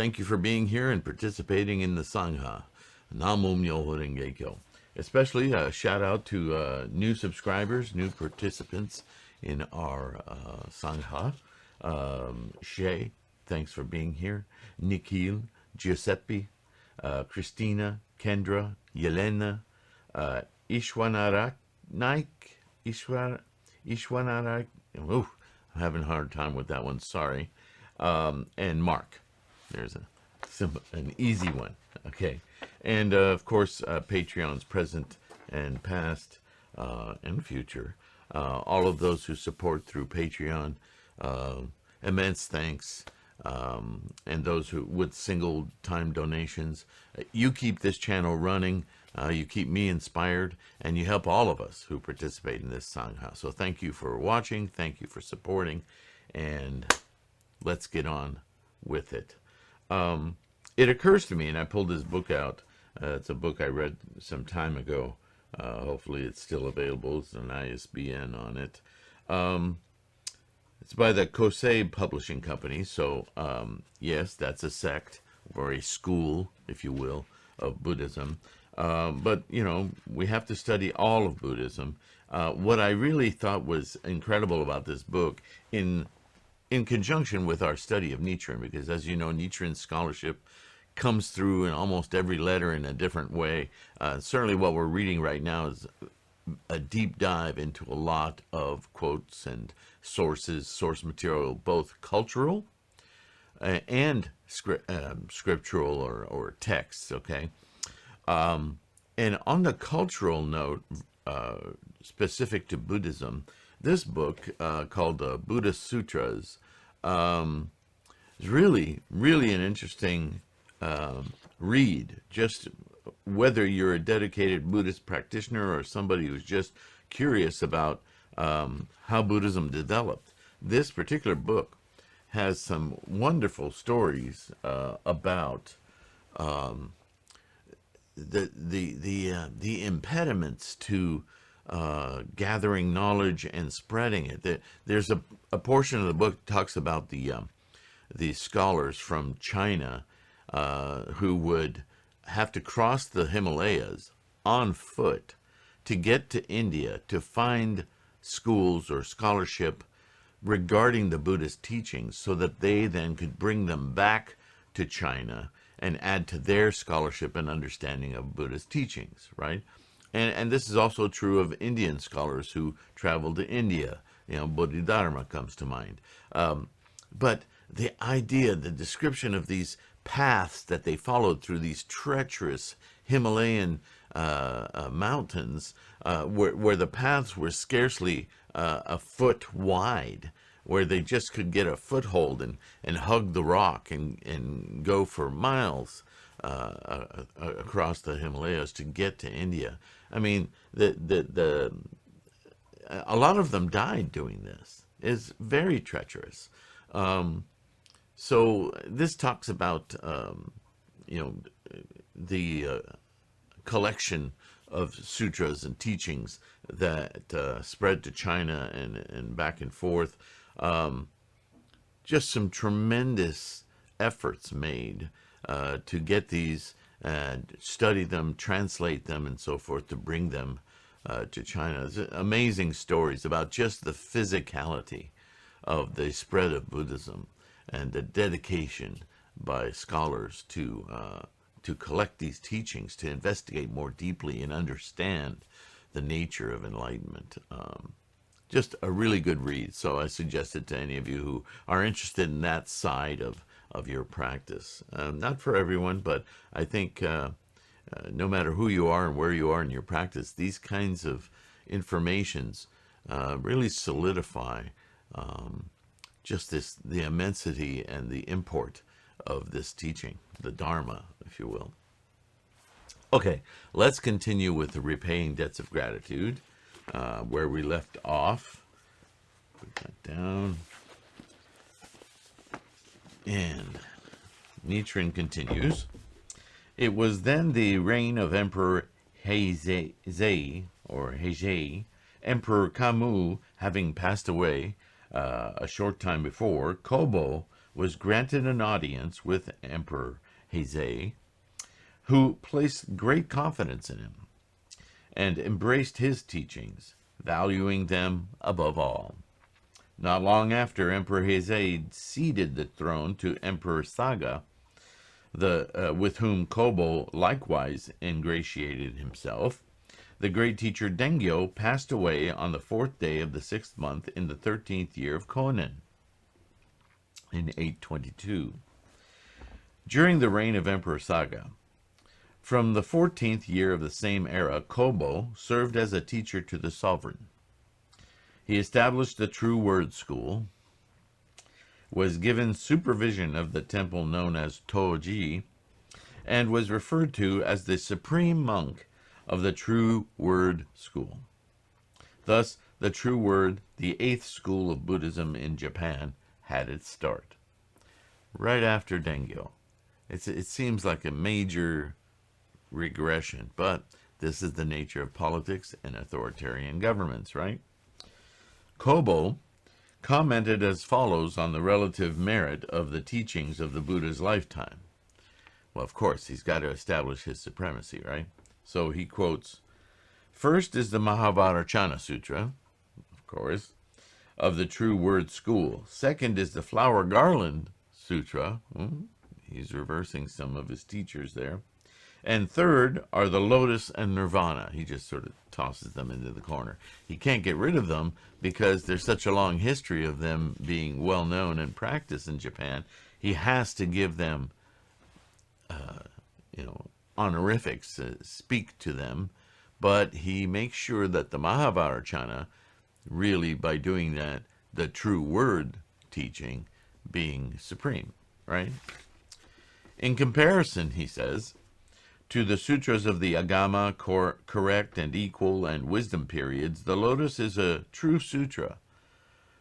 thank you for being here and participating in the Sangha. Namo Myoho Renge Kyo. Especially a shout out to new subscribers, new participants in our Sangha. Shay, thanks for being here. Nikhil, Giuseppe, Christina, Kendra, Yelena, Ishwanarak, Ishwanarak, I'm having a hard time with that one, sorry. And Mark. There's an easy one, okay. And of course, Patreon's present and past and future. All of those who support through Patreon, immense thanks. And those who with single time donations, you keep this channel running, you keep me inspired, and you help all of us who participate in this Sangha. So thank you for watching, thank you for supporting, and let's get on with it. It occurs to me, and I pulled this book out. It's a book I read some time ago. Hopefully it's still available. It's an ISBN on it. It's by the Kosei Publishing Company. So, yes, that's a sect or a school, if you will, of Buddhism. But, you know, we have to study all of Buddhism. What I really thought was incredible about this book in conjunction with our study of Nichiren, because as you know, Nichiren's scholarship comes through in almost every letter in a different way. Certainly what we're reading right now is a deep dive into a lot of quotes and sources, source material, both cultural and scriptural or texts, okay? And on the cultural note, specific to Buddhism, this book called the Buddhist Sutras is really, really an interesting read. Just whether you're a dedicated Buddhist practitioner or somebody who's just curious about how Buddhism developed, this particular book has some wonderful stories about the impediments to gathering knowledge and spreading it. There's a portion of the book that talks about the scholars from China who would have to cross the Himalayas on foot to get to India to find schools or scholarship regarding the Buddhist teachings so that they then could bring them back to China and add to their scholarship and understanding of Buddhist teachings, right? And this is also true of Indian scholars who traveled to India. You know, Bodhidharma comes to mind. But the idea, the description of these paths that they followed through these treacherous Himalayan mountains, where the paths were scarcely a foot wide, where they just could get a foothold and hug the rock and go for miles across the Himalayas to get to India. I mean, a lot of them died doing this. It's very treacherous. So this talks about, you know, the collection of sutras and teachings that spread to China and back and forth. Just some tremendous efforts made to get these and study them, translate them, and so forth, to bring them to China. It's amazing stories about just the physicality of the spread of Buddhism and the dedication by scholars to collect these teachings, to investigate more deeply and understand the nature of enlightenment. Just a really good read. So I suggest it to any of you who are interested in that side of your practice. Not for everyone, but I think no matter who you are and where you are in your practice, these kinds of informations really solidify just the immensity and the import of this teaching, the Dharma, if you will. Okay, let's continue with the Repaying Debts of Gratitude, where we left off. Put that down. And Nichiren continues. It was then the reign of Emperor Heizei, or Heizei. Emperor Kamu having passed away a short time before, Kobo was granted an audience with Emperor Heizei, who placed great confidence in him and embraced his teachings, valuing them above all. Not long after, Emperor Heizei ceded the throne to Emperor Saga, with whom Kobo likewise ingratiated himself. The great teacher Dengyo passed away on the 4th day of the 6th month in the 13th year of Konen, in 822. During the reign of Emperor Saga, from the 14th year of the same era, Kobo served as a teacher to the sovereign. He established the True Word School, was given supervision of the temple known as Toji, and was referred to as the supreme monk of the True Word School. Thus, the True Word, the 8th school of Buddhism in Japan, had its start. Right after Dengyo. It seems like a major regression, but this is the nature of politics and authoritarian governments, right? Kobo commented as follows on the relative merit of the teachings of the Buddha's lifetime. Well, of course, he's got to establish his supremacy, right? So he quotes, first is the Mahavajracana Sutra, of course, of the True Word School. Second is the Flower Garland Sutra. He's reversing some of his teachers there. And third are the Lotus and Nirvana. He just sort of tosses them into the corner. He can't get rid of them because there's such a long history of them being well known and practiced in Japan. He has to give them, honorifics, speak to them. But he makes sure that the Mahavajracana, really by doing that, the true word teaching being supreme, right? In comparison, he says, to the sutras of the Agama, correct and equal and wisdom periods, the Lotus is a true sutra.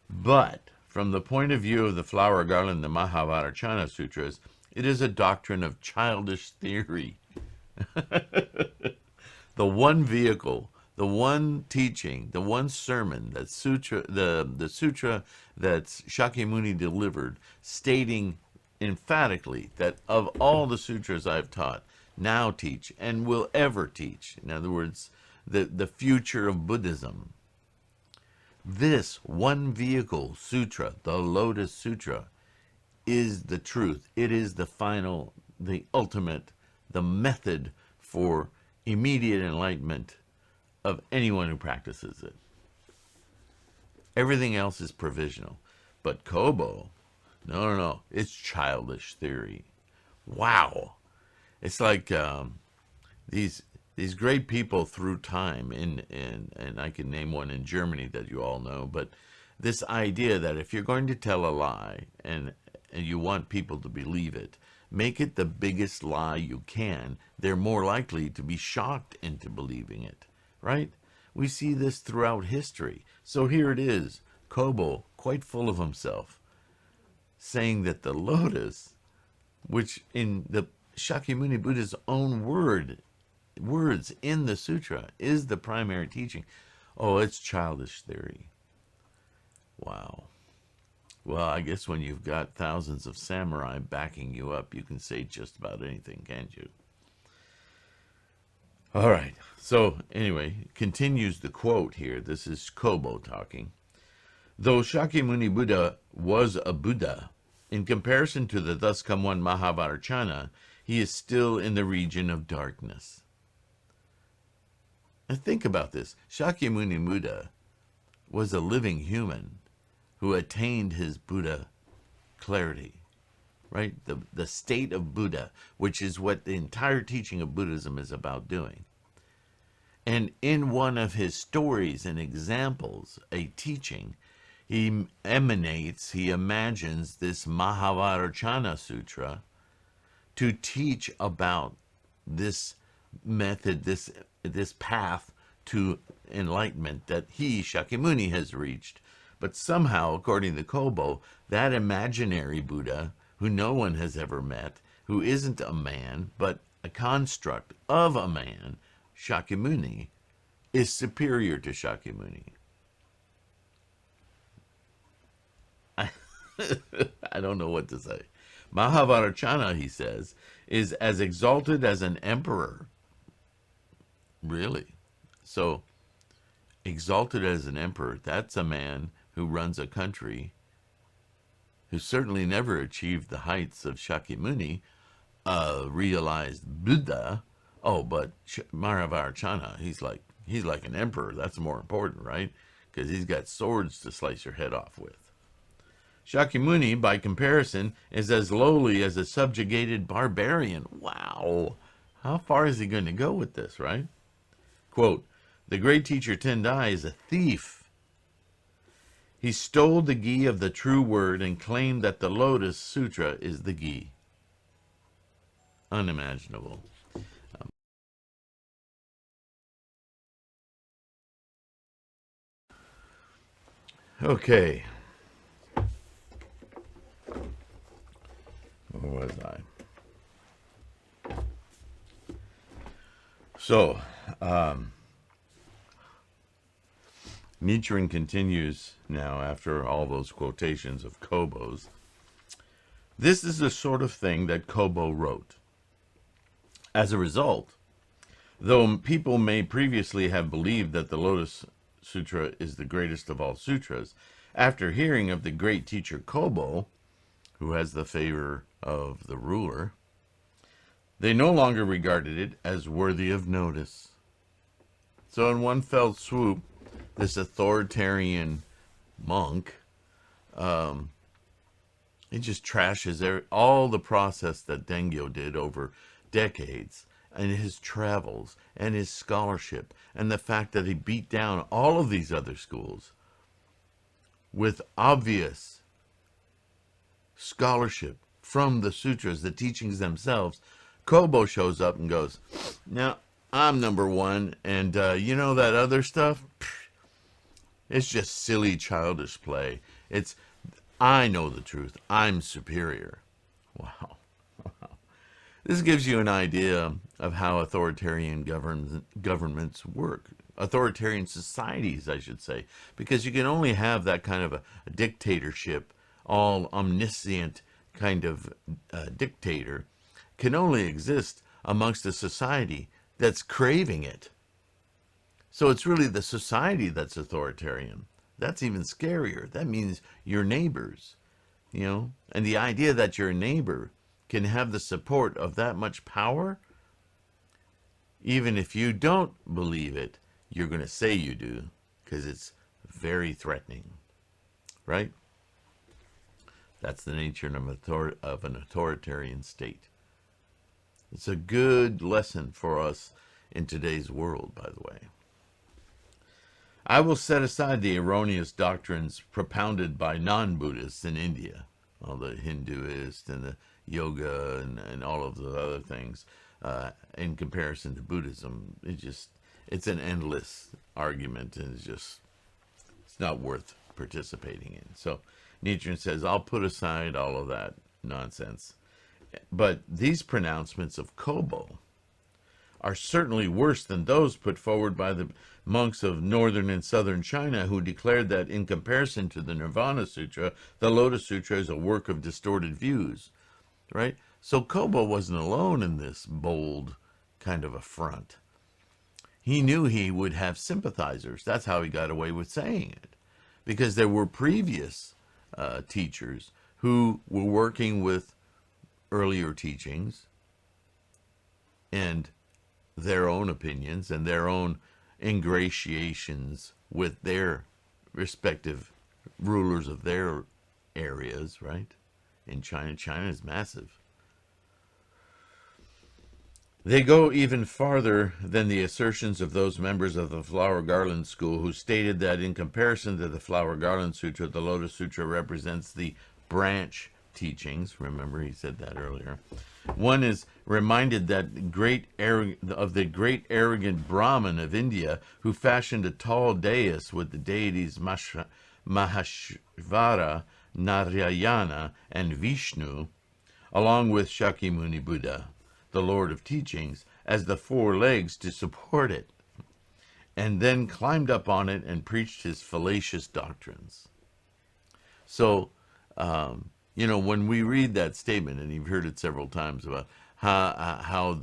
But from the point of view of the Flower Garland, the Mahavajracana Sutras, it is a doctrine of childish theory. The one vehicle, the one teaching, the one sermon, that sutra, the sutra that Shakyamuni delivered, stating emphatically that of all the sutras I've taught, now teach, and will ever teach, in other words, the future of Buddhism, this one vehicle sutra, the Lotus Sutra, is the truth. It is the final, the ultimate, the method for immediate enlightenment of anyone who practices it. Everything else is provisional. But Kobo, no, it's childish theory. Wow. It's like these great people through time, and I can name one in Germany that you all know, but this idea that if you're going to tell a lie and you want people to believe it, make it the biggest lie you can. They're more likely to be shocked into believing it, right? We see this throughout history. So here it is, Kobo, quite full of himself, saying that the Lotus, which in the Shakyamuni Buddha's own words in the sutra, is the primary teaching. Oh, it's childish theory. Wow. Well, I guess when you've got thousands of samurai backing you up, you can say just about anything, can't you? All right. So anyway, continues the quote here. This is Kobo talking. Though Shakyamuni Buddha was a Buddha, in comparison to the thus come one Mahavajracana, he is still in the region of darkness. Now think about this. Shakyamuni Buddha was a living human who attained his Buddha clarity, right? The state of Buddha, which is what the entire teaching of Buddhism is about doing. And in one of his stories and examples, a teaching, he imagines this Mahavajracana Sutra to teach about this method, this path to enlightenment that he, Shakyamuni, has reached. But somehow, according to Kobo, that imaginary Buddha, who no one has ever met, who isn't a man, but a construct of a man, Shakyamuni, is superior to Shakyamuni. I don't know what to say. Mahavarachana, he says, is as exalted as an emperor. Really? So, exalted as an emperor, that's a man who runs a country who certainly never achieved the heights of Shakyamuni, a realized Buddha. Oh, but Mahavarachana, he's like an emperor. That's more important, right? Because he's got swords to slice your head off with. Shakyamuni, by comparison, is as lowly as a subjugated barbarian. Wow. How far is he going to go with this, right? Quote, the great teacher Tendai is a thief. He stole the ghee of the true word and claimed that the Lotus Sutra is the ghee. Unimaginable. Okay. Where was I? So, Nichiren continues now after all those quotations of Kobo's. This is the sort of thing that Kobo wrote. As a result, though people may previously have believed that the Lotus Sutra is the greatest of all sutras, after hearing of the great teacher Kobo, who has the favor of the ruler, they no longer regarded it as worthy of notice. So in one fell swoop, this authoritarian monk, he just trashes all the process that Dengyo did over decades, and his travels, and his scholarship, and the fact that he beat down all of these other schools with obvious scholarship from the sutras, the teachings themselves. Kobo shows up and goes, now, I'm number one, and you know that other stuff? It's just silly, childish play. I know the truth. I'm superior. Wow. This gives you an idea of how authoritarian governments work. Authoritarian societies, I should say. Because you can only have that kind of a dictatorship, all omniscient kind of dictator, can only exist amongst a society that's craving it. So it's really the society that's authoritarian. That's even scarier. That means your neighbors, and the idea that your neighbor can have the support of that much power, even if you don't believe it, you're going to say you do, because it's very threatening, right? That's the nature of an authoritarian state. It's a good lesson for us in today's world, by the way. I will set aside the erroneous doctrines propounded by non-Buddhists in India, all the Hinduists and the yoga and all of the other things, in comparison to Buddhism. It's an endless argument, and it's not worth participating in. So Nichiren says, I'll put aside all of that nonsense. But these pronouncements of Kobo are certainly worse than those put forward by the monks of northern and southern China, who declared that in comparison to the Nirvana Sutra, the Lotus Sutra is a work of distorted views, right? So Kobo wasn't alone in this bold kind of affront. He knew he would have sympathizers. That's how he got away with saying it, because there were previous teachers who were working with earlier teachings and their own opinions and their own ingratiations with their respective rulers of their areas, right? In China, China is massive. They go even farther than the assertions of those members of the Flower Garland School who stated that in comparison to the Flower Garland Sutra, the Lotus Sutra represents the branch teachings. Remember, he said that earlier. One is reminded that of the great arrogant Brahmin of India who fashioned a tall dais with the deities Mahashvara, Narayana, and Vishnu, along with Shakyamuni Buddha, the Lord of Teachings, as the four legs to support it, and then climbed up on it and preached his fallacious doctrines. So When we read that statement, and you've heard it several times about how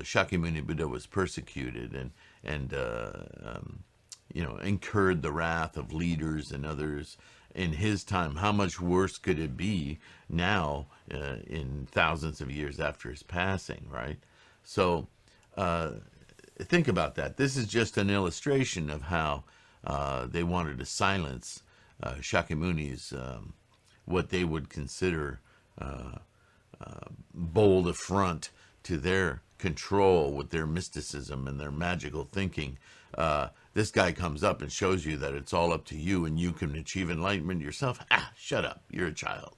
Shakyamuni Buddha was persecuted and incurred the wrath of leaders and others in his time, how much worse could it be now in thousands of years after his passing, right? So think about that. This is just an illustration of how they wanted to silence Shakyamuni's what they would consider bold affront to their control with their mysticism and their magical thinking. This guy comes up and shows you that it's all up to you and you can achieve enlightenment yourself. Shut up. You're a child.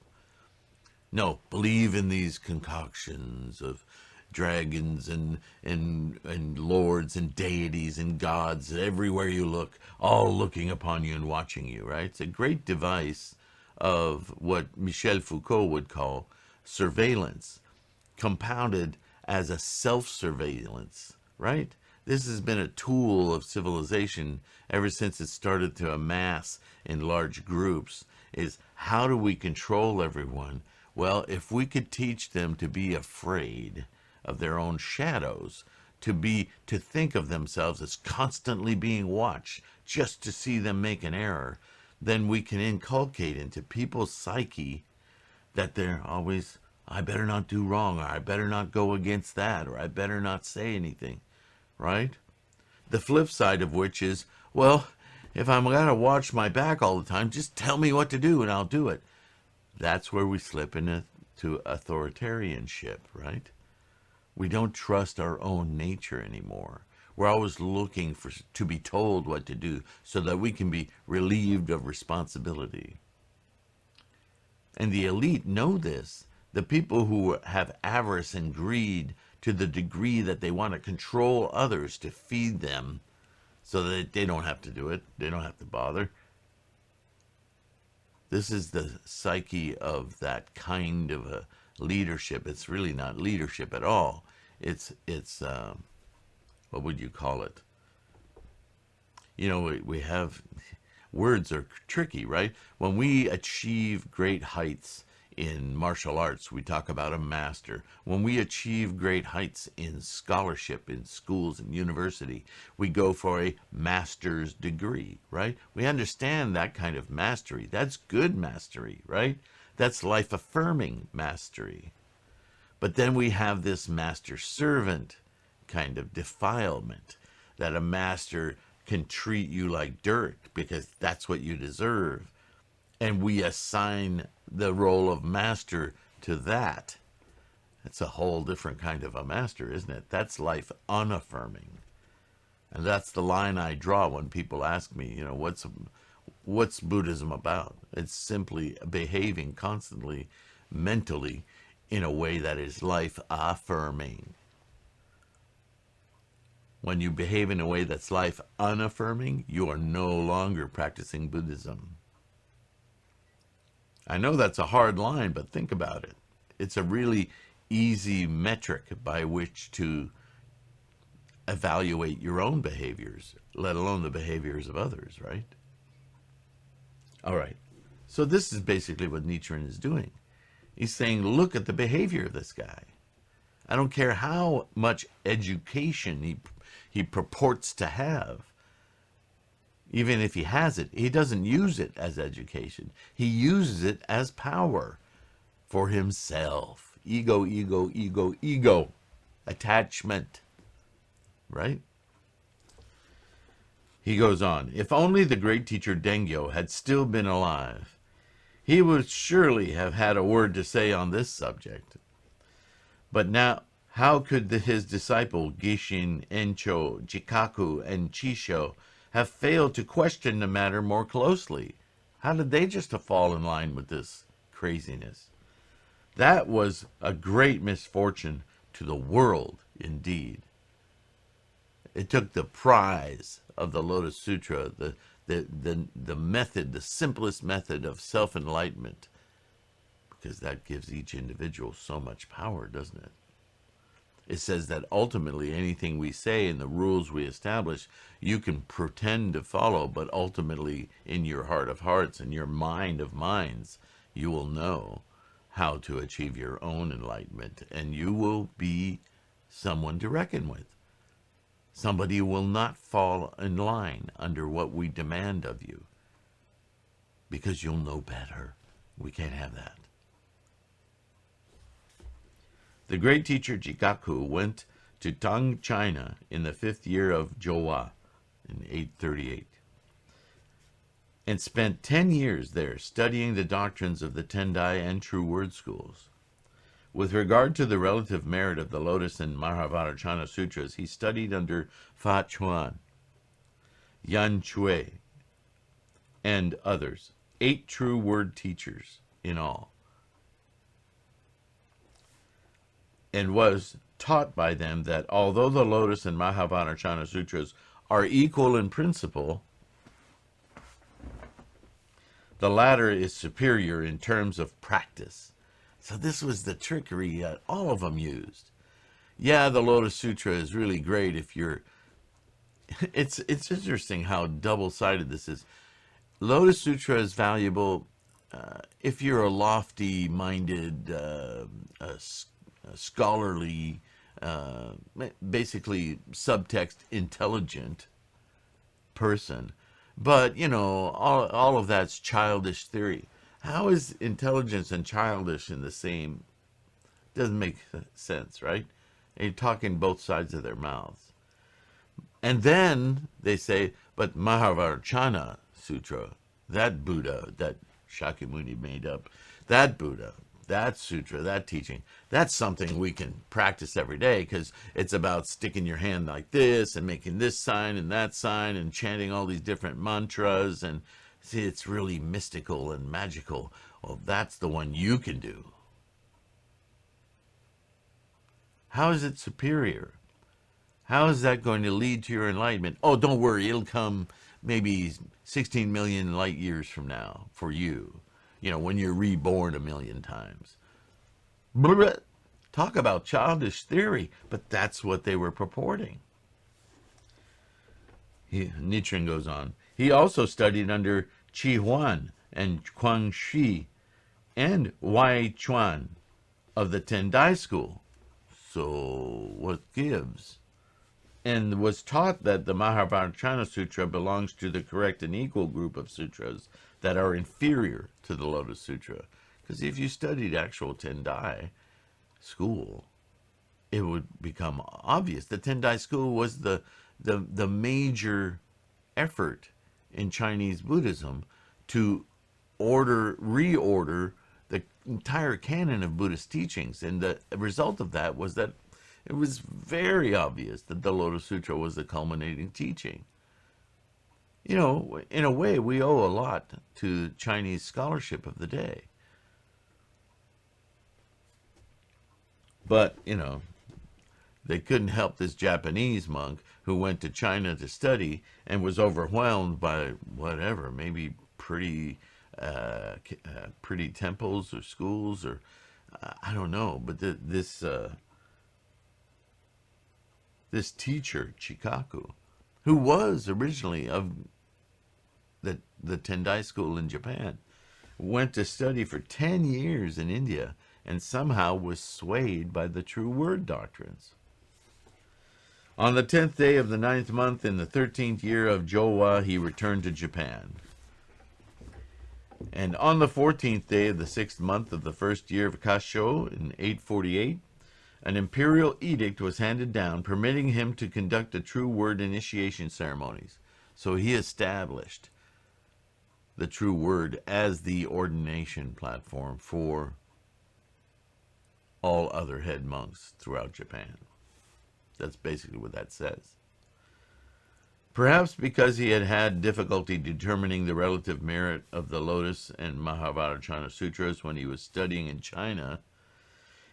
No, believe in these concoctions of dragons and lords and deities and gods everywhere you look, all looking upon you and watching you, right? It's a great device of what Michel Foucault would call surveillance, compounded as a self-surveillance, right? This has been a tool of civilization ever since it started to amass in large groups, is how do we control everyone? Well, if we could teach them to be afraid of their own shadows, to think of themselves as constantly being watched just to see them make an error, then we can inculcate into people's psyche that they're always, I better not do wrong, or I better not go against that, or I better not say anything, right? The flip side of which is, well, if I'm going to watch my back all the time, just tell me what to do and I'll do it. That's where we slip into authoritarianship, right? We don't trust our own nature anymore. We're always looking to be told what to do so that we can be relieved of responsibility. And the elite know this. The people who have avarice and greed to the degree that they want to control others to feed them so that they don't have to do it, they don't have to bother. This is the psyche of that kind of a leadership. It's really not leadership at all. It's what would you call it? We have, words are tricky, right? When we achieve great heights in martial arts, we talk about a master. When we achieve great heights in scholarship in schools and university, we go for a master's degree, right? We understand that kind of mastery. That's good mastery, right? That's life-affirming mastery. But then we have this master-servant kind of defilement, that a master can treat you like dirt because that's what you deserve. And we assign the role of master to that. That's a whole different kind of a master, isn't it? That's life unaffirming. And that's the line I draw when people ask me, what's Buddhism about? It's simply behaving constantly, mentally, in a way that is life affirming. When you behave in a way that's life unaffirming, you are no longer practicing Buddhism. I know that's a hard line, but think about it. It's a really easy metric by which to evaluate your own behaviors, let alone the behaviors of others, right? All right. So this is basically what Nichiren is doing. He's saying, look at the behavior of this guy. I don't care how much education he purports to have. Even if he has it, he doesn't use it as education. He uses it as power for himself. Ego, ego, ego, ego. Attachment. Right? He goes on, if only the great teacher Dengyo had still been alive, he would surely have had a word to say on this subject. But now, how could his disciple Gishin, Encho, Jikaku, and Chisho have failed to question the matter more closely? How did they just fall in line with this craziness? That was a great misfortune to the world, indeed. It took the prize of the Lotus Sutra, the method, the simplest method of self-enlightenment, because that gives each individual so much power, doesn't it? It says that ultimately anything we say and the rules we establish, you can pretend to follow, but ultimately in your heart of hearts and your mind of minds, you will know how to achieve your own enlightenment, and you will be someone to reckon with. Somebody who will not fall in line under what we demand of you, because you'll know better. We can't have that. The great teacher Jikaku went to Tang, China in the 5th year of Zhou in 838 and spent 10 years there studying the doctrines of the Tendai and True Word schools. With regard to the relative merit of the Lotus and Mahavajrayana Sutras, he studied under Fa Chuan, Yan Chui, and others, 8 True Word teachers in all, and was taught by them that although the Lotus and Mahavajrayana Sutras are equal in principle, the latter is superior in terms of practice. So this was the trickery that all of them used. Yeah, the Lotus Sutra is really great if you're... It's interesting how double-sided this is. Lotus Sutra is valuable if you're a lofty-minded, scholarly, basically subtext intelligent person. But, you know, all of that's childish theory. How is intelligence and childish in the same? Doesn't make sense, right? They're talking both sides of their mouths. And then they say, but Mahavajrayana Sutra, that Buddha that Shakyamuni made up, that Buddha, that sutra, that teaching, that's something we can practice every day, because it's about sticking your hand like this and making this sign and that sign and chanting all these different mantras, and see, it's really mystical and magical. Well, that's the one you can do. How is it superior? How is that going to lead to your enlightenment? Oh, don't worry, it'll come maybe 16 million light years from now for you. You know, when you're reborn 1,000,000 times. Blah. Talk about childish theory, but that's what they were purporting. Nichiren goes on. He also studied under Qi Huan and Kuang Shi and Wai Chuan of the Tendai school. So what gives? And was taught that the Mahavajrayana Sutra belongs to the correct and equal group of sutras that are inferior to the Lotus Sutra. Because if you studied actual Tendai school, it would become obvious. The Tendai school was the major effort in Chinese Buddhism to reorder the entire canon of Buddhist teachings. And the result of that was that it was very obvious that the Lotus Sutra was the culminating teaching. You know, in a way, we owe a lot to Chinese scholarship of the day. But, you know, they couldn't help this Japanese monk who went to China to study and was overwhelmed by whatever, maybe pretty temples or schools, or I don't know. But this teacher, Chikaku, who was originally of the Tendai school in Japan, went to study for 10 years in India and somehow was swayed by the True Word doctrines. On the 10th day of the 9th month in the 13th year of Zhou, he returned to Japan. And on the 14th day of the 6th month of the 1st year of Kasho in 848, an imperial edict was handed down permitting him to conduct the True Word initiation ceremonies. So he established the True Word as the ordination platform for all other head monks throughout Japan. That's basically what that says. Perhaps because he had had difficulty determining the relative merit of the Lotus and Mahavajrayana Sutras when he was studying in China,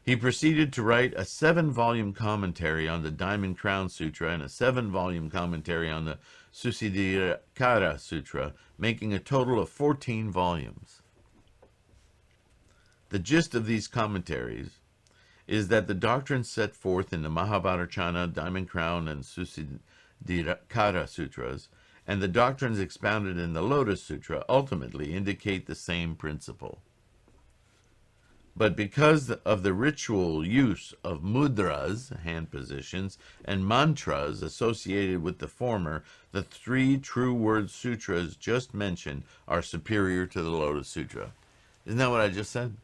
he proceeded to write a 7-volume commentary on the Diamond Crown Sutra and a 7-volume commentary on the Susiddhikara Sutra, making a total of 14 volumes. The gist of these commentaries is that the doctrines set forth in the Mahavajrayana, Diamond Crown, and Susiddhikara Sutras, and the doctrines expounded in the Lotus Sutra ultimately indicate the same principle. But because of the ritual use of mudras, hand positions, and mantras associated with the former, the three true word sutras just mentioned are superior to the Lotus Sutra. Isn't that what I just said?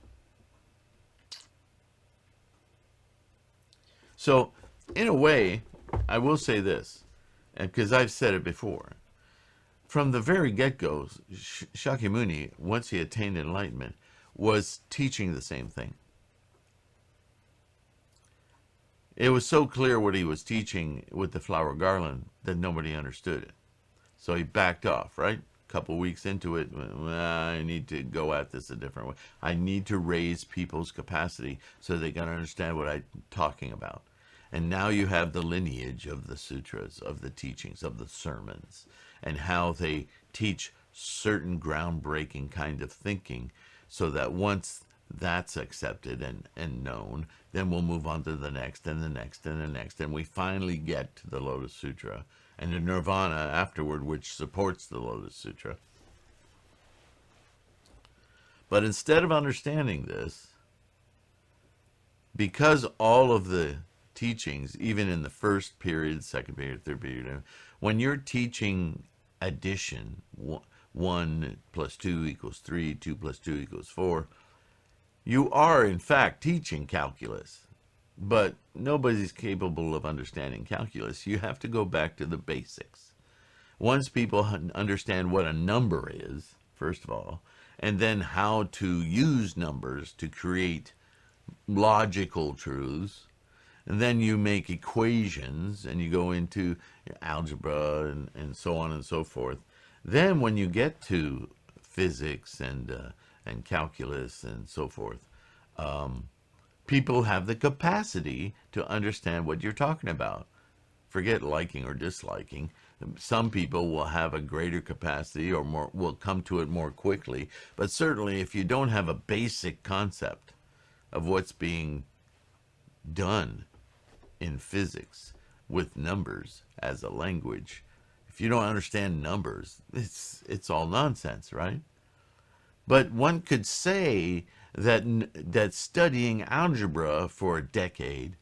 So, in a way, I will say this, because I've said it before. From the very get-go, Shakyamuni, once he attained enlightenment, was teaching the same thing. It was so clear what he was teaching with the flower garland that nobody understood it. So he backed off, right? A couple weeks into it, I need to go at this a different way. I need to raise people's capacity so they can understand what I'm talking about. And now you have the lineage of the sutras, of the teachings, of the sermons, and how they teach certain groundbreaking kind of thinking, so that once that's accepted and known, then we'll move on to the next and the next and the next, and we finally get to the Lotus Sutra and the Nirvana afterward, which supports the Lotus Sutra. But instead of understanding this, because all of the teachings, even in the first period, second period, third period, when you're teaching addition, 1 plus 2 equals 3, 2 plus 2 equals 4, you are in fact teaching calculus, but nobody's capable of understanding calculus. You have to go back to the basics. Once people understand what a number is, first of all, and then how to use numbers to create logical truths, and then you make equations and you go into algebra and so on and so forth. Then when you get to physics and calculus and so forth, people have the capacity to understand what you're talking about. Forget liking or disliking. Some people will have a greater capacity or more, will come to it more quickly. But certainly if you don't have a basic concept of what's being done in physics with numbers as a language, if you don't understand numbers, it's all nonsense, right? But one could say that studying algebra for a decade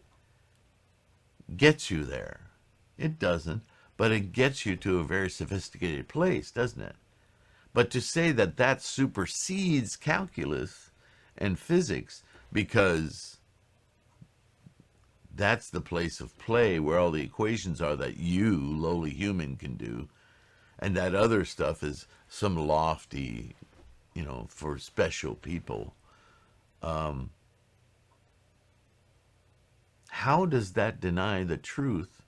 gets you there. It doesn't, but it gets you to a very sophisticated place, doesn't it? But to say that that supersedes calculus and physics, because that's the place of play where all the equations are that you, lowly human, can do, and that other stuff is some lofty, for special people. How does that deny the truth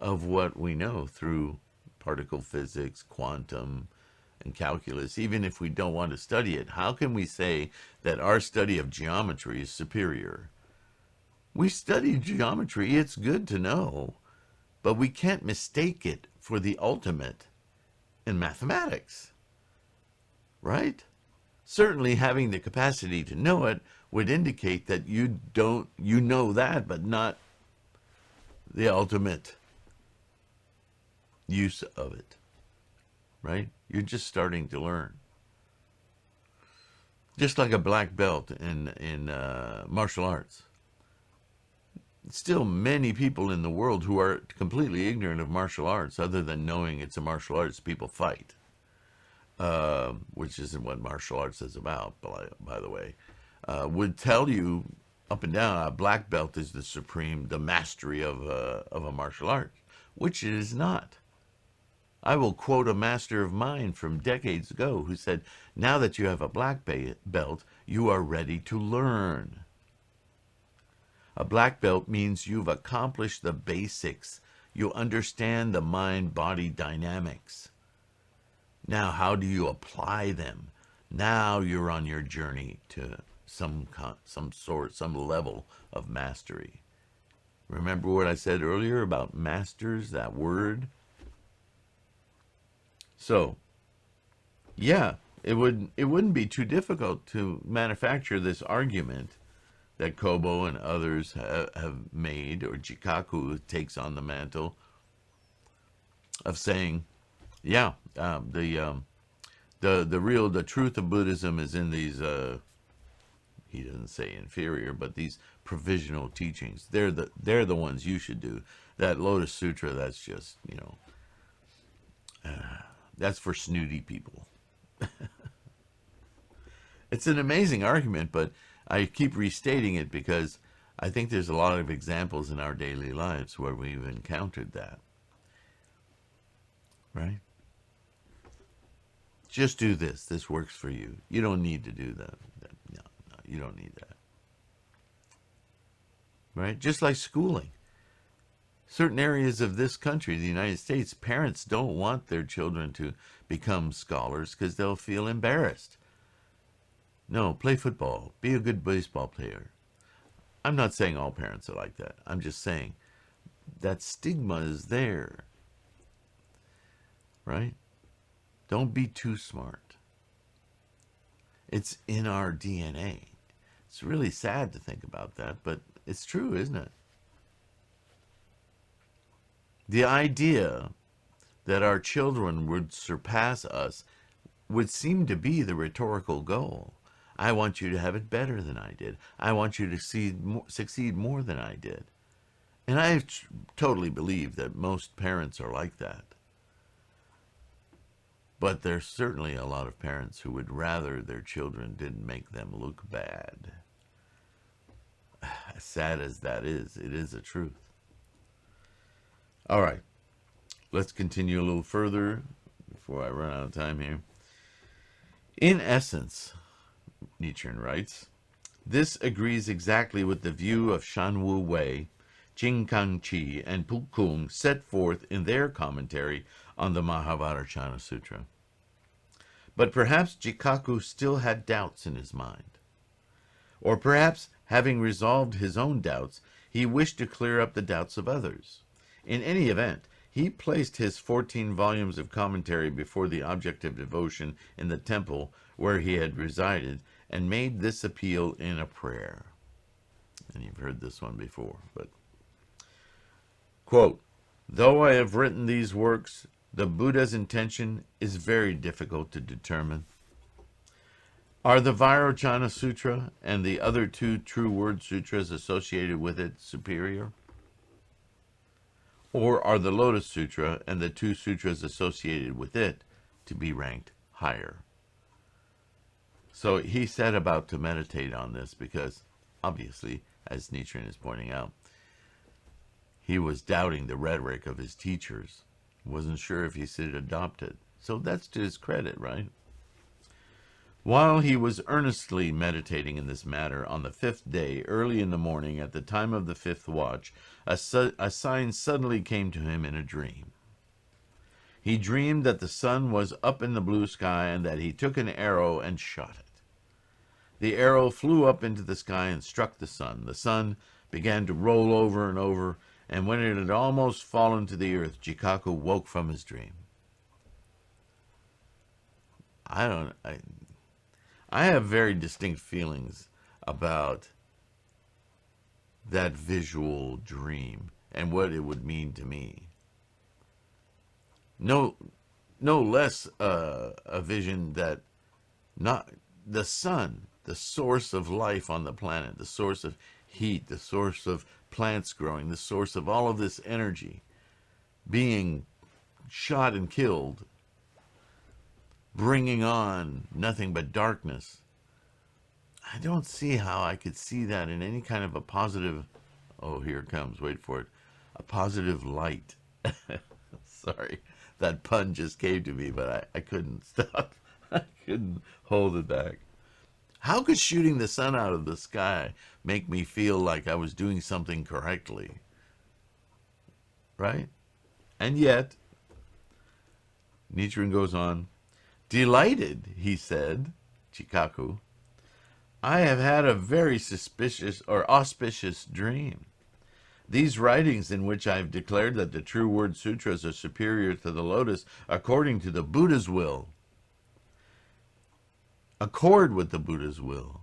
of what we know through particle physics, quantum, and calculus? Even if we don't want to study it, how can we say that our study of geometry is superior? We study geometry, it's good to know, but we can't mistake it for the ultimate in mathematics, right? Certainly having the capacity to know it would indicate that you know that, but not the ultimate use of it, right? You're just starting to learn. Just like a black belt in martial arts. Still many people in the world who are completely ignorant of martial arts, other than knowing it's a martial arts, people fight. Which isn't what martial arts is about, by the way, would tell you up and down a black belt is the mastery of a martial art, which it is not. I will quote a master of mine from decades ago who said, now that you have a black belt, you are ready to learn. A black belt means you've accomplished the basics. You understand the mind-body dynamics. Now, how do you apply them? Now you're on your journey to some level of mastery. Remember what I said earlier about masters, that word? So, yeah, it wouldn't be too difficult to manufacture this argument that Kobo and others have made, or Jikaku takes on the mantle of saying, yeah, the truth of Buddhism is in these he doesn't say inferior, but these provisional teachings, they're the ones you should do. That Lotus Sutra, that's just, that's for snooty people. It's an amazing argument, but I keep restating it because I think there's a lot of examples in our daily lives where we've encountered that. Right? Just do this. This works for you. You don't need to do that. No, you don't need that. Right? Just like schooling. Certain areas of this country, the United States, parents don't want their children to become scholars because they'll feel embarrassed. No, play football. Be a good baseball player. I'm not saying all parents are like that. I'm just saying that stigma is there. Right? Don't be too smart. It's in our DNA. It's really sad to think about that, but it's true, isn't it? The idea that our children would surpass us would seem to be the rhetorical goal. I want you to have it better than I did. I want you to succeed more than I did. And I totally believe that most parents are like that. But there's certainly a lot of parents who would rather their children didn't make them look bad. As sad as that is, it is a truth. All right, let's continue a little further before I run out of time here. In essence, Nichiren writes, this agrees exactly with the view of Shanwu Wei, Jing Kang Chi, and Pu Kung set forth in their commentary on the Mahavajrayana Sutra. But perhaps Jikaku still had doubts in his mind. Or perhaps, having resolved his own doubts, he wished to clear up the doubts of others. In any event, he placed his 14 volumes of commentary before the object of devotion in the temple where he had resided, and made this appeal in a prayer. And you've heard this one before, but... Quote, though I have written these works, the Buddha's intention is very difficult to determine. Are the Vajrayana Sutra and the other two True Word Sutras associated with it superior? Or are the Lotus Sutra and the two sutras associated with it to be ranked higher? So he set about to meditate on this because, obviously, as Nichiren is pointing out, he was doubting the rhetoric of his teachers. Wasn't sure if he should adopt it. So that's to his credit, right? While he was earnestly meditating in this matter on the 5th day, early in the morning, at the time of the 5th watch, a sign suddenly came to him in a dream. He dreamed that the sun was up in the blue sky and that he took an arrow and shot it. The arrow flew up into the sky and struck the sun. The sun began to roll over and over, and when it had almost fallen to the earth, Jikaku woke from his dream. I have very distinct feelings about that visual dream and what it would mean to me. No less a vision that not the sun, the source of life on the planet, the source of heat, the source of plants growing, the source of all of this energy being shot and killed, bringing on nothing but darkness. I don't see how I could see that in any kind of a positive, oh, here it comes, wait for it, a positive light. Sorry, that pun just came to me, but I couldn't stop. I couldn't hold it back. How could shooting the sun out of the sky make me feel like I was doing something correctly? Right? And yet, Nichiren goes on, delighted, he said, Jikaku, I have had a very suspicious or auspicious dream. These writings in which I have declared that the True Word Sutras are superior to the Lotus according to the Buddha's will, accord with the Buddha's will.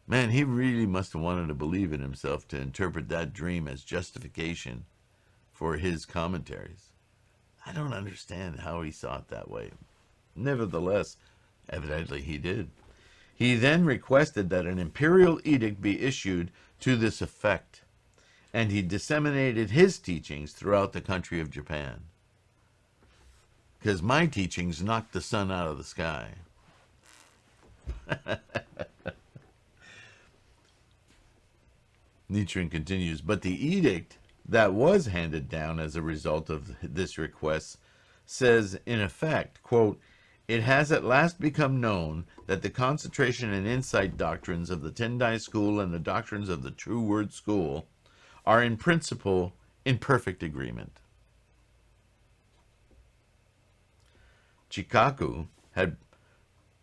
Man, he really must have wanted to believe in himself to interpret that dream as justification for his commentaries. I don't understand how he saw it that way. Nevertheless, evidently he did. He then requested that an imperial edict be issued to this effect, and he disseminated his teachings throughout the country of Japan. Because my teachings knocked the sun out of the sky. Nichiren continues, but the edict that was handed down as a result of this request says, in effect, quote, it has at last become known that the concentration and insight doctrines of the Tendai school and the doctrines of the True Word school are in principle in perfect agreement. Chikaku had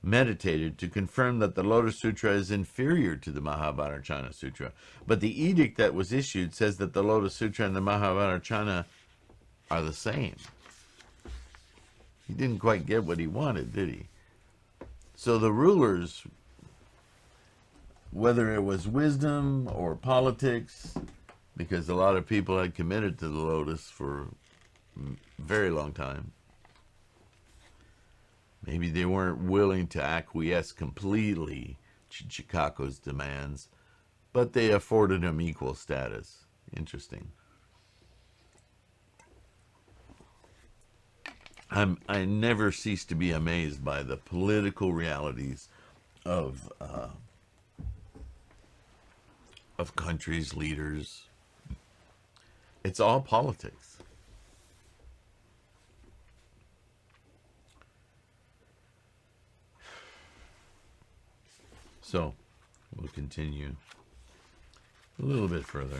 meditated to confirm that the Lotus Sutra is inferior to the Mahavajracana Sutra, but the edict that was issued says that the Lotus Sutra and the Mahavajracana are the same. He didn't quite get what he wanted, did he? So the rulers, whether it was wisdom or politics, because a lot of people had committed to the Lotus for a very long time, maybe they weren't willing to acquiesce completely to Chikaku's demands, but they afforded him equal status. Interesting. I never cease to be amazed by the political realities of countries, leaders. It's all politics. So, we'll continue a little bit further.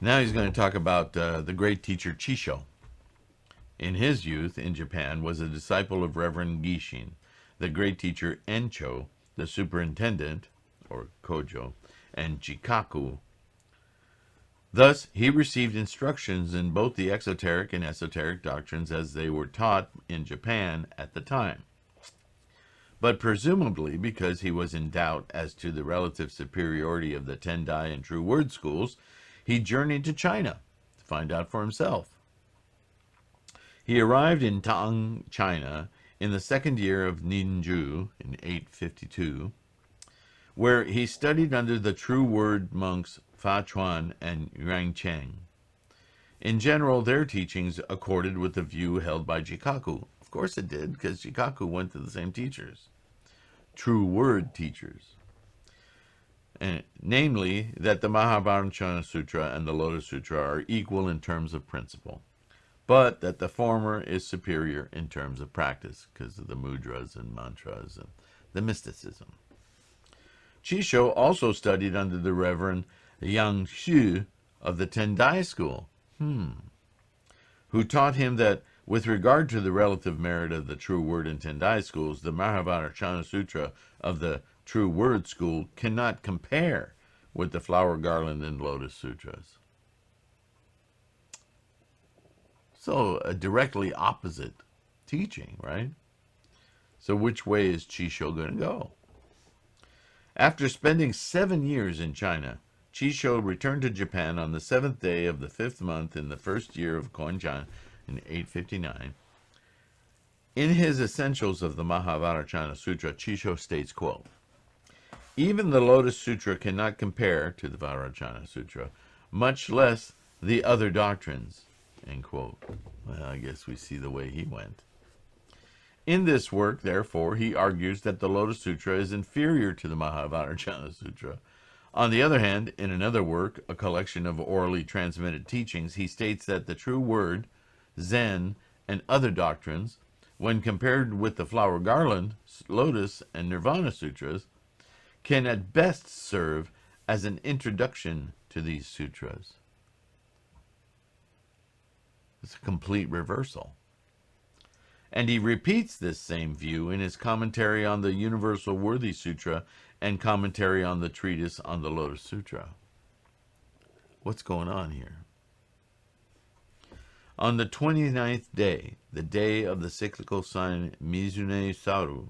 Now he's going to talk about the great teacher Chisho. In his youth in Japan was a disciple of Reverend Gishin. The great teacher Encho, the superintendent, or Kojo, and Chikaku. Thus, he received instructions in both the exoteric and esoteric doctrines as they were taught in Japan at the time. But presumably because he was in doubt as to the relative superiority of the Tendai and True Word schools, he journeyed to China to find out for himself. He arrived in Tang, China, in the second year of Ninju, in 852, where he studied under the True Word monks Fa Chuan and Yuan Cheng. In general, their teachings accorded with the view held by Chikaku. Of course it did, because Chikaku went to the same teachers. True Word teachers. And, namely, that the Mahavajracana Sutra and the Lotus Sutra are equal in terms of principle, but that the former is superior in terms of practice because of the mudras and mantras and the mysticism. Chisho also studied under the Reverend Yang Xu of the Tendai school, who taught him that with regard to the relative merit of the True Word and Tendai schools, the Mahavajracana Sutra of the True Word school cannot compare with the Flower Garland and Lotus Sutras. So, a directly opposite teaching, right? So which way is Chisho going to go? After spending 7 years in China, Chisho returned to Japan on the 7th day of the 5th month in the first year of Konjan in 859. In his Essentials of the Mahavajracana Sutra, Chisho states, quote, even the Lotus Sutra cannot compare to the Vajracana Sutra, much less the other doctrines, end quote. Well, I guess we see the way he went. In this work, therefore, he argues that the Lotus Sutra is inferior to the Mahavajracana Sutra. On the other hand, in another work, a collection of orally transmitted teachings, he states that the True Word, Zen, and other doctrines, when compared with the Flower Garland, Lotus, and Nirvana Sutras, can at best serve as an introduction to these sutras. It's a complete reversal. And he repeats this same view in his commentary on the Universal Worthy Sutra and commentary on the treatise on the Lotus Sutra. What's going on here? On the 29th day, the day of the cyclical sign Mizune Saru,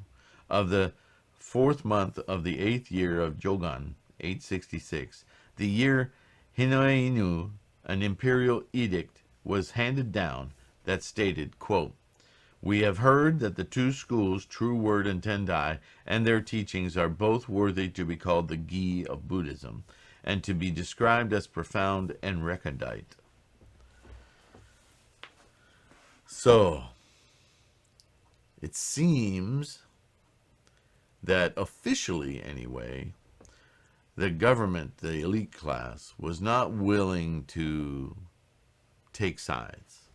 of the 4th month of the 8th year of Jogan, 866, the year Hinoeinu, an imperial edict was handed down that stated, quote, We have heard that the two schools, True Word and Tendai, and their teachings are both worthy to be called the Gi of Buddhism, and to be described as profound and recondite. So, it seems that officially, anyway, the government, the elite class, was not willing to take sides.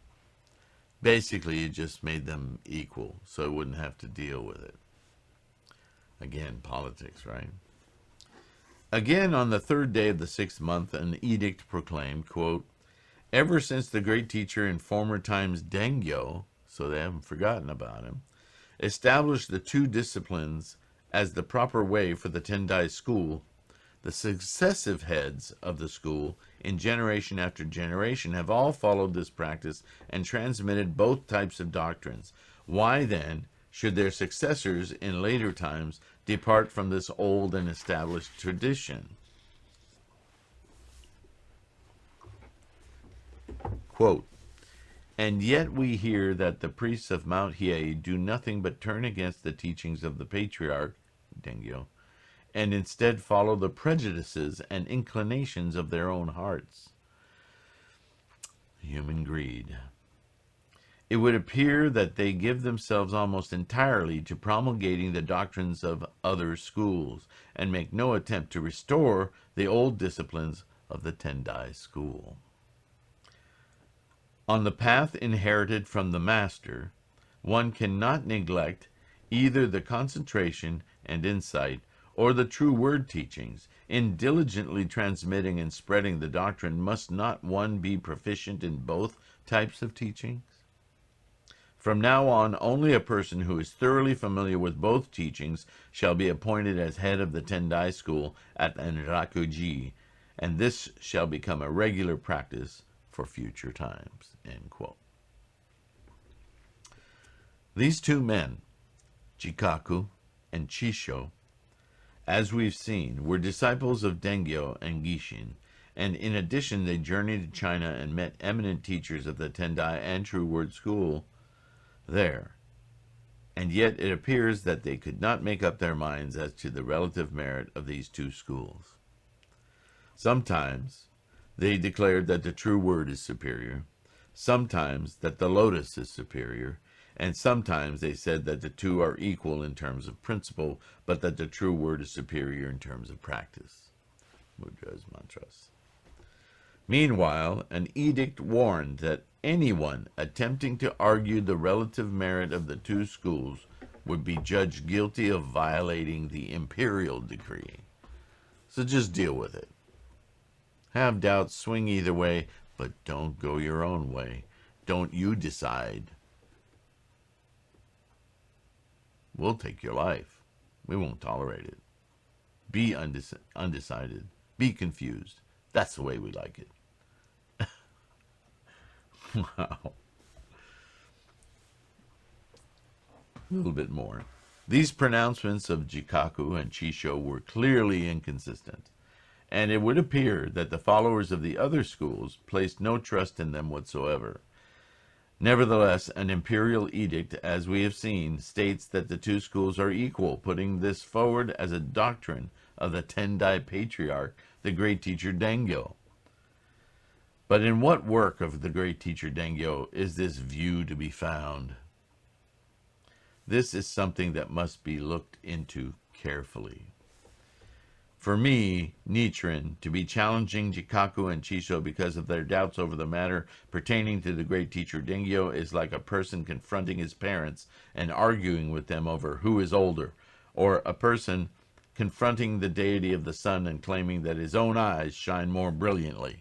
Basically, it just made them equal, so it wouldn't have to deal with it. Again, politics, right? Again, on the third day of the 6th month, an edict proclaimed, quote, ever since the great teacher in former times, Dengyo, so they haven't forgotten about him, established the two disciplines as the proper way for the Tendai school, the successive heads of the school, in generation after generation, have all followed this practice and transmitted both types of doctrines. Why, then, should their successors in later times depart from this old and established tradition? Quote, and yet we hear that the priests of Mount Hiei do nothing but turn against the teachings of the patriarch, Dengyo, and instead follow the prejudices and inclinations of their own hearts. Human greed. It would appear that they give themselves almost entirely to promulgating the doctrines of other schools, and make no attempt to restore the old disciplines of the Tendai school. On the path inherited from the master, one cannot neglect either the concentration and insight or the true word teachings. In diligently transmitting and spreading the doctrine, must not one be proficient in both types of teachings? From now on, only a person who is thoroughly familiar with both teachings shall be appointed as head of the Tendai school at Enrakuji, and this shall become a regular practice for future times. End quote. These two men, Jikaku and Chisho, as we've seen, were disciples of Dengyo and Gishin, and in addition they journeyed to China and met eminent teachers of the Tendai and True Word School there. And yet it appears that they could not make up their minds as to the relative merit of these two schools. Sometimes they declared that the True Word is superior, sometimes that the Lotus is superior, and sometimes they said that the two are equal in terms of principle, but that the True Word is superior in terms of practice. Mudras, mantras. Meanwhile, an edict warned that anyone attempting to argue the relative merit of the two schools would be judged guilty of violating the imperial decree. So just deal with it. Have doubts, swing either way, but don't go your own way. Don't you decide. We'll take your life. We won't tolerate it. Be undecided. Be confused. That's the way we like it. Wow. A little bit more. These pronouncements of Jikaku and Chisho were clearly inconsistent, and it would appear that the followers of the other schools placed no trust in them whatsoever. Nevertheless, an imperial edict, as we have seen, states that the two schools are equal, putting this forward as a doctrine of the Tendai patriarch, the great teacher Dengyo. But in what work of the great teacher Dengyo is this view to be found? This is something that must be looked into carefully. For me, Nichiren, to be challenging Jikaku and Chisho because of their doubts over the matter pertaining to the great teacher Dengyo is like a person confronting his parents and arguing with them over who is older, or a person confronting the deity of the sun and claiming that his own eyes shine more brilliantly.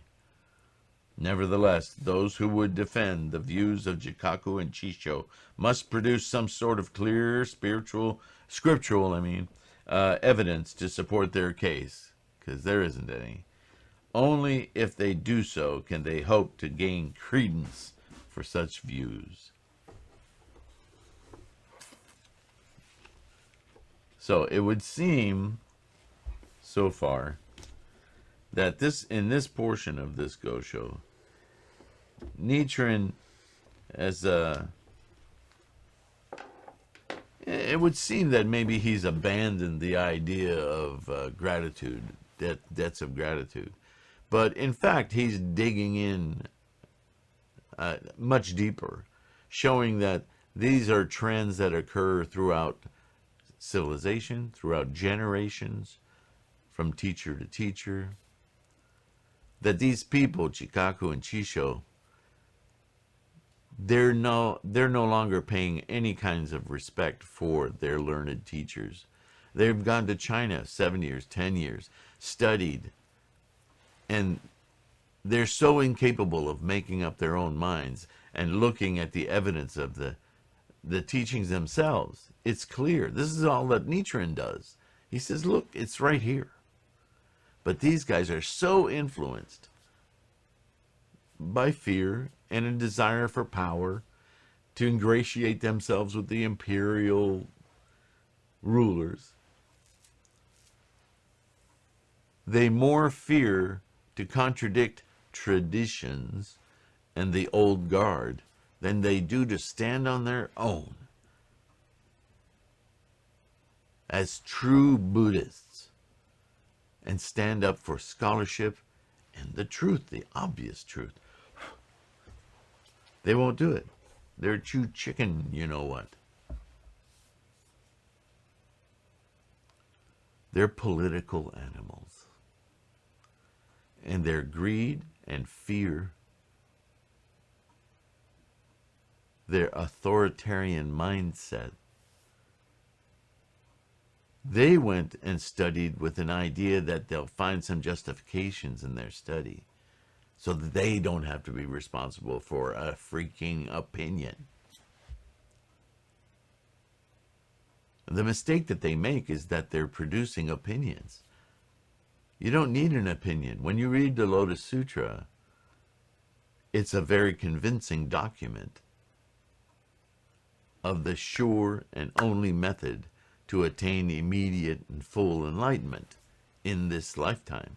Nevertheless, those who would defend the views of Jikaku and Chisho must produce some sort of clear scriptural evidence to support their case, because there isn't any. Only if they do so can they hope to gain credence for such views. So it would seem, so far, that in this portion of this Gosho, Nichiren, as It would seem that maybe he's abandoned the idea of gratitude, debts of gratitude. But in fact, he's digging in much deeper, showing that these are trends that occur throughout civilization, throughout generations, from teacher to teacher. That these people, Chikaku and Chisho, they're no longer paying any kinds of respect for their learned teachers. They've gone to China 7 years, 10 years, studied, and they're so incapable of making up their own minds and looking at the evidence of the teachings themselves. It's clear. This is all that Nichiren does. He says, look, it's right here. But these guys are so influenced by fear and a desire for power to ingratiate themselves with the imperial rulers. They more fear to contradict traditions and the old guard than they do to stand on their own as true Buddhists and stand up for scholarship and the truth, the obvious truth. They won't do it. They're too chicken, you know what. They're political animals. And their greed and fear, their authoritarian mindset, they went and studied with an idea that they'll find some justifications in their study so that they don't have to be responsible for a freaking opinion. The mistake that they make is that they're producing opinions. You don't need an opinion. When you read the Lotus Sutra, it's a very convincing document of the sure and only method to attain immediate and full enlightenment in this lifetime.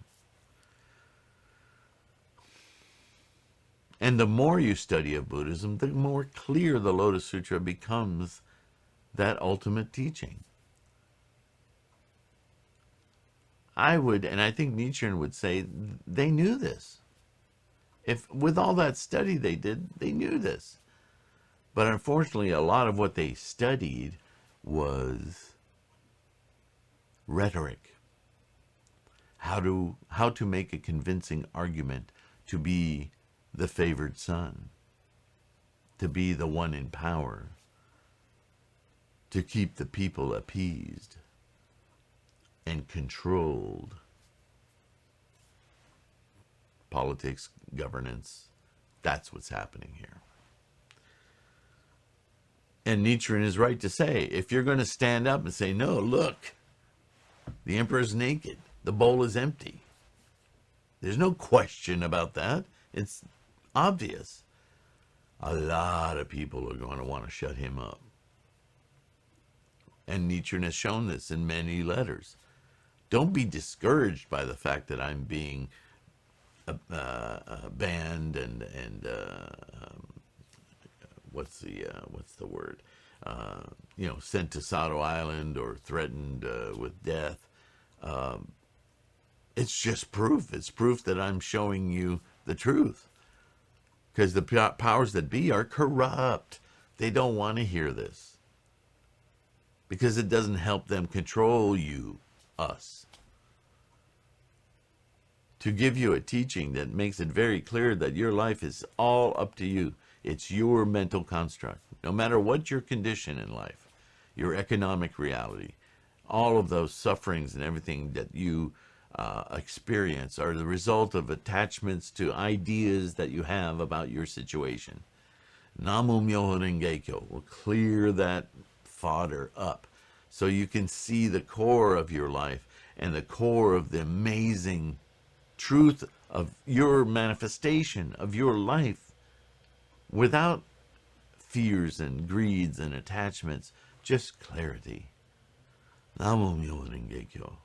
And the more you study of Buddhism, the more clear the Lotus Sutra becomes that ultimate teaching. I would, and I think Nichiren would say, they knew this. If with all that study they did, they knew this. But unfortunately, a lot of what they studied was rhetoric. How to make a convincing argument to be the favored son, to be the one in power, to keep the people appeased and controlled. Politics, governance, that's what's happening here. And Nichiren is right to say, if you're going to stand up and say, no, look, the emperor's naked, the bowl is empty, there's no question about that, it's obvious, a lot of people are going to want to shut him up. And Nichiren has shown this in many letters. Don't be discouraged by the fact that I'm being banned and what's the word? Sent to Sado Island or threatened with death. It's just proof. It's proof that I'm showing you the truth. Because the powers that be are corrupt. They don't want to hear this. Because it doesn't help them control you, us. To give you a teaching that makes it very clear that your life is all up to you. It's your mental construct. No matter what your condition in life, your economic reality, all of those sufferings and everything that you experience are the result of attachments to ideas that you have about your situation. Namu Myoho Renge Kyo will clear that fodder up so you can see the core of your life and the core of the amazing truth of your manifestation of your life without fears and greeds and attachments, just clarity. Namu Myoho Renge Kyo.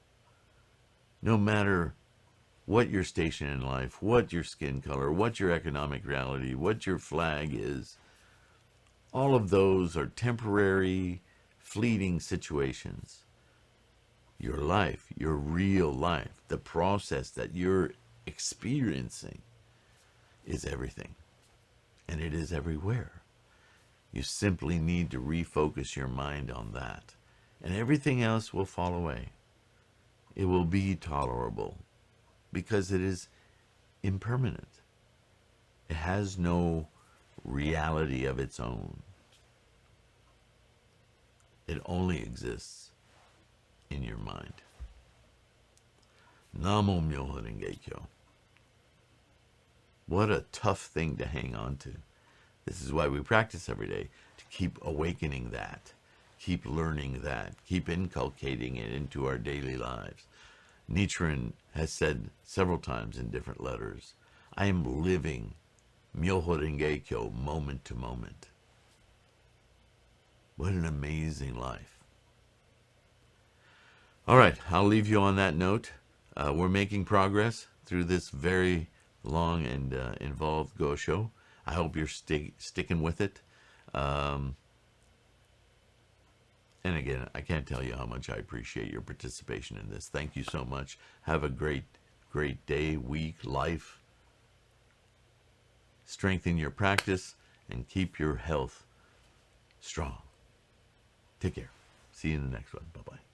No matter what your station in life, what your skin color, what your economic reality, what your flag is, all of those are temporary fleeting situations. Your life, your real life, the process that you're experiencing is everything. And it is everywhere. You simply need to refocus your mind on that. And everything else will fall away. It will be tolerable because it is impermanent. It has no reality of its own. It only exists in your mind. Namo Myoho Renge Kyo. What a tough thing to hang on to. This is why we practice every day, to keep awakening that, keep learning that, keep inculcating it into our daily lives. Nichiren has said several times in different letters, I am living Myoho Renge Kyo moment to moment. What an amazing life. All right, I'll leave you on that note. We're making progress through this very long and involved Gosho. I hope you're sticking with it. And again, I can't tell you how much I appreciate your participation in this. Thank you so much. Have a great, great day, week, life. Strengthen your practice and keep your health strong. Take care. See you in the next one. Bye-bye.